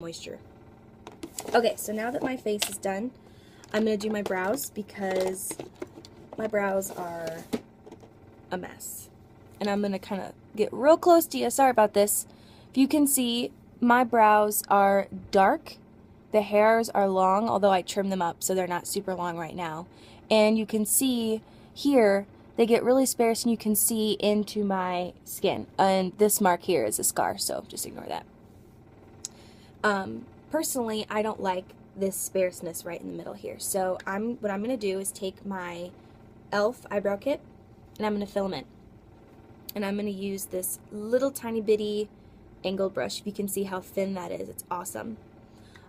moisture. Okay, so now that my face is done, I'm going to do my brows because my brows are a mess. And I'm going to kind of get real close to you. Sorry about this. If you can see, my brows are dark. The hairs are long, although I trim them up so they're not super long right now. And you can see here, they get really sparse and you can see into my skin. And this mark here is a scar, so just ignore that. Personally, I don't like this sparseness right in the middle here. So what I'm going to do is take my e.l.f. eyebrow kit and I'm going to fill them in. And I'm going to use this little tiny bitty angled brush. If you can see how thin that is, it's awesome.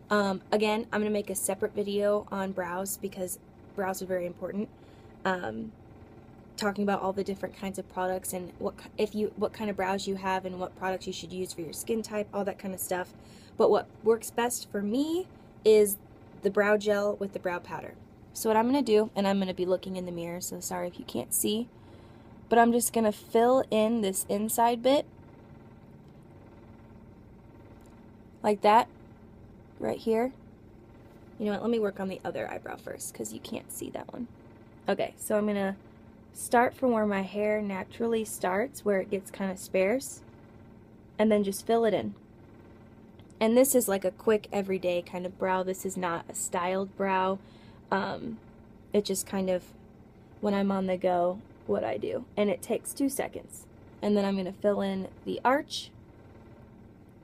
Again, I'm going to make a separate video on brows because brows are very important. Talking about all the different kinds of products and what kind of brows you have and what products you should use for your skin type, all that kind of stuff. But what works best for me is the brow gel with the brow powder. So what I'm going to do, and I'm going to be looking in the mirror, so sorry if you can't see, but I'm just going to fill in this inside bit like that right here. You know what, let me work on the other eyebrow first because you can't see that one. Okay, so I'm going to start from where my hair naturally starts, where it gets kind of sparse, and then just fill it in. And this is like a quick everyday kind of brow. This is not a styled brow. It just kind of, when I'm on the go, what I do. And it takes 2 seconds. And then I'm going to fill in the arch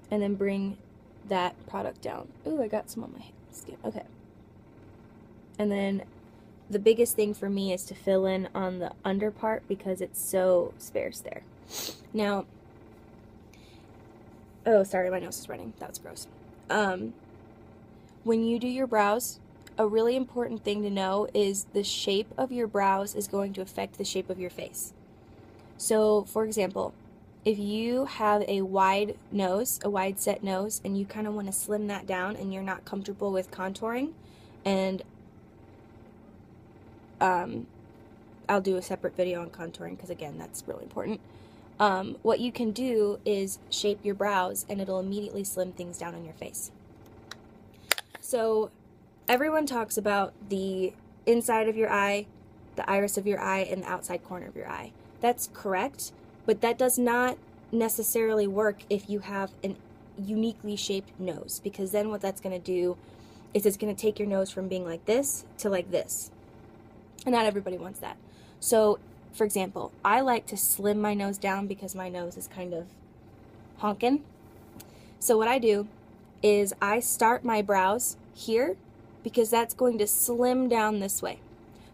and then bring that product down. Ooh, I got some on my skin. Okay. And then the biggest thing for me is to fill in on the under part because it's so sparse there. Now, oh, sorry, my nose is running. That was gross. When you do your brows, a really important thing to know is the shape of your brows is going to affect the shape of your face. So, for example, if you have a wide nose, a wide set nose, and you kind of want to slim that down and you're not comfortable with contouring, and I'll do a separate video on contouring because, again, that's really important. What you can do is shape your brows and it'll immediately slim things down on your face. So everyone talks about the inside of your eye, the iris of your eye, and the outside corner of your eye. That's correct, but that does not necessarily work if you have an uniquely shaped nose, because then what that's going to do is it's going to take your nose from being like this to like this. And not everybody wants that. So, for example, I like to slim my nose down because my nose is kind of honkin'. So what I do is I start my brows here because that's going to slim down this way.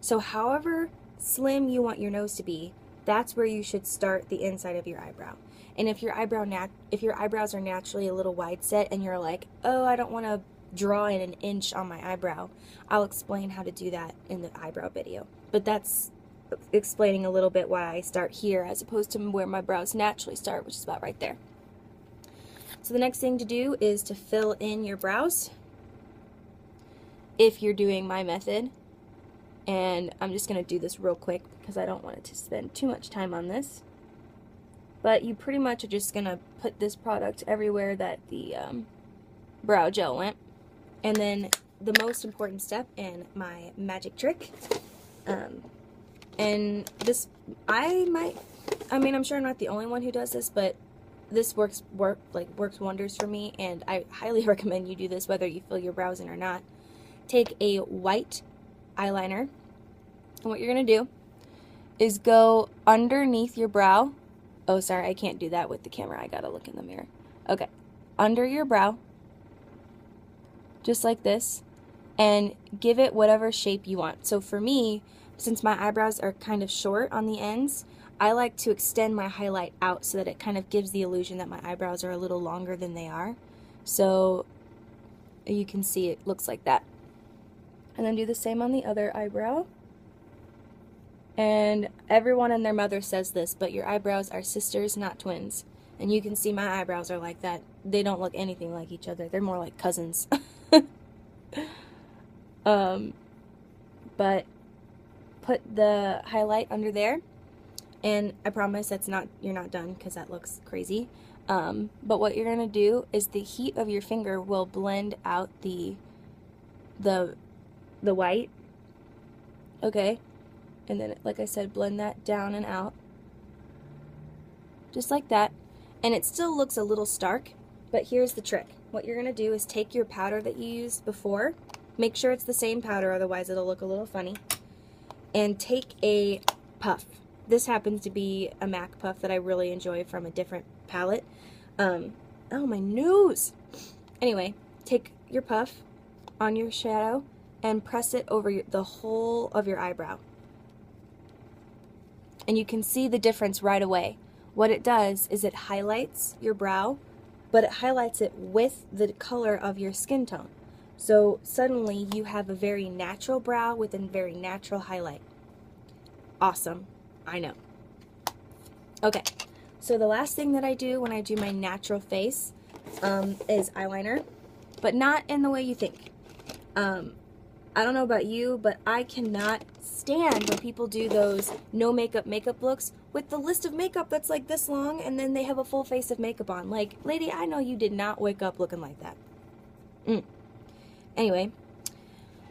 So however slim you want your nose to be, that's where you should start the inside of your eyebrow. And if your eyebrows are naturally a little wide set and you're like, oh, I don't want to draw in an inch on my eyebrow, I'll explain how to do that in the eyebrow video. But that's explaining a little bit why I start here as opposed to where my brows naturally start, which is about right there. So the next thing to do is to fill in your brows if you're doing my method. And I'm just going to do this real quick because I don't want it to spend too much time on this. But you pretty much are just going to put this product everywhere that the brow gel went. And then the most important step in my magic trick, and this, I'm sure I'm not the only one who does this, but this works wonders for me, and I highly recommend you do this whether you fill your brows in or not. Take a white eyeliner, and what you're going to do is go underneath your brow. Oh, sorry, I can't do that with the camera. I gotta look in the mirror. Okay, under your brow, just like this, and give it whatever shape you want. So for me, since my eyebrows are kind of short on the ends, I like to extend my highlight out so that it kind of gives the illusion that my eyebrows are a little longer than they are. So you can see it looks like that. And then do the same on the other eyebrow. And everyone and their mother says this, but your eyebrows are sisters, not twins. And you can see my eyebrows are like that. They don't look anything like each other. They're more like cousins. But put the highlight under there, and I promise you're not done because that looks crazy. But what you're going to do is the heat of your finger will blend out the white, okay? And then, like I said, blend that down and out, just like that. And it still looks a little stark, but here's the trick. What you're going to do is take your powder that you used before, make sure it's the same powder, otherwise it'll look a little funny, and take a puff. This happens to be a MAC puff that I really enjoy from a different palette. Oh, my nose! Anyway, take your puff on your shadow and press it over the whole of your eyebrow. And you can see the difference right away. What it does is it highlights your brow, but it highlights it with the color of your skin tone. So suddenly you have a very natural brow with a very natural highlight. Awesome. I know. Okay, so the last thing that I do when I do my natural face is eyeliner, but not in the way you think. I don't know about you, but I cannot stand when people do those no makeup looks with the list of makeup that's like this long and then they have a full face of makeup on. Like, lady, I know you did not wake up looking like that. Anyway,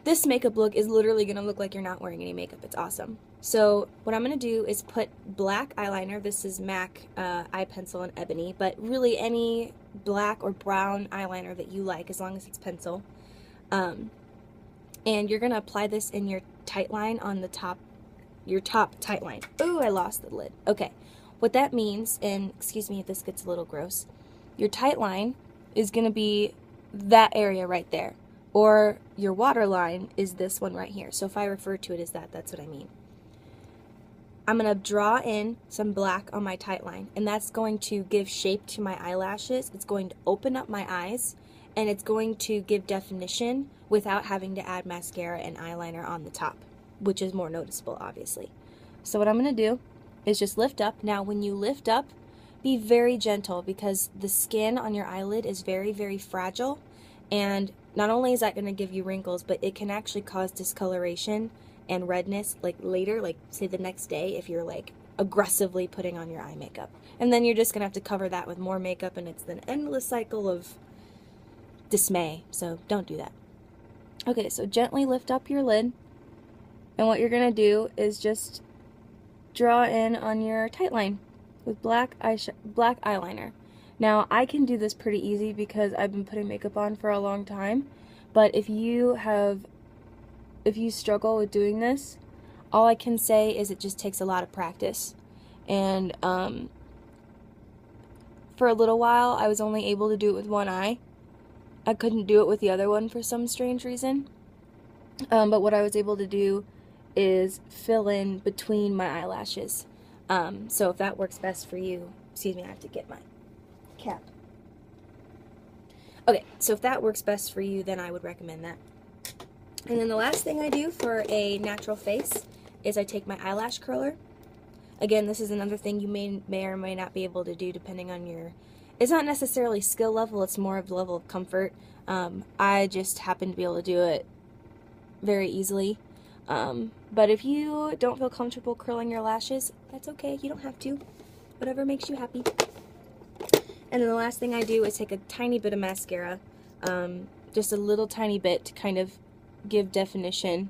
this makeup look is literally going to look like you're not wearing any makeup. It's awesome. So what I'm going to do is put black eyeliner. This is MAC eye pencil in ebony, but really any black or brown eyeliner that you like, as long as it's pencil. And you're going to apply this in your tight line on the top, your top tight line. Ooh, I lost the lid. Okay, what that means, and excuse me if this gets a little gross, your tight line is going to be that area right there, or your waterline is this one right here. So if I refer to it as that, that's what I mean. I'm going to draw in some black on my tight line, and that's going to give shape to my eyelashes. It's going to open up my eyes, and it's going to give definition without having to add mascara and eyeliner on the top, which is more noticeable, obviously. So what I'm going to do is just lift up. Now, when you lift up, be very gentle, because the skin on your eyelid is very, very fragile, and not only is that going to give you wrinkles, but it can actually cause discoloration and redness, like later, like say the next day, if you're like aggressively putting on your eye makeup. And then you're just going to have to cover that with more makeup, and it's an endless cycle of dismay, so don't do that. Okay, so gently lift up your lid, and what you're going to do is just draw in on your tight line with black eyeliner. Now, I can do this pretty easy because I've been putting makeup on for a long time, but if you struggle with doing this, all I can say is it just takes a lot of practice. And for a little while, I was only able to do it with one eye. I couldn't do it with the other one for some strange reason. But what I was able to do is fill in between my eyelashes. So if that works best for you, excuse me, I have to get my cap. Okay, so if that works best for you, then I would recommend that. And then the last thing I do for a natural face is I take my eyelash curler. Again, this is another thing you may or may not be able to do depending on your... It's not necessarily skill level, it's more of the level of comfort. I just happen to be able to do it very easily. But if you don't feel comfortable curling your lashes, that's okay, you don't have to. Whatever makes you happy. And then the last thing I do is take a tiny bit of mascara, just a little tiny bit to kind of give definition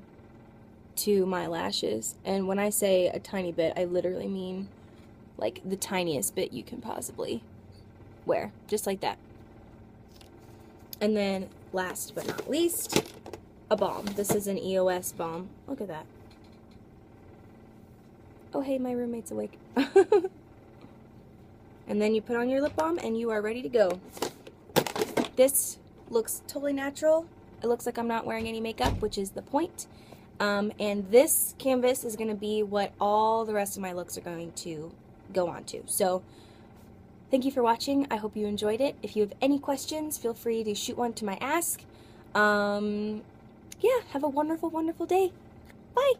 to my lashes. And when I say a tiny bit, I literally mean like the tiniest bit you can possibly wear, just like that. And then last but not least, a balm. This is an EOS balm. Look at that. Oh hey, my roommate's awake. And then you put on your lip balm and you are ready to go. This looks totally natural. It looks like I'm not wearing any makeup, which is the point. And this canvas is going to be what all the rest of my looks are going to go on to. So thank you for watching. I hope you enjoyed it. If you have any questions, feel free to shoot one to my ask. Yeah, have a wonderful, wonderful day. Bye!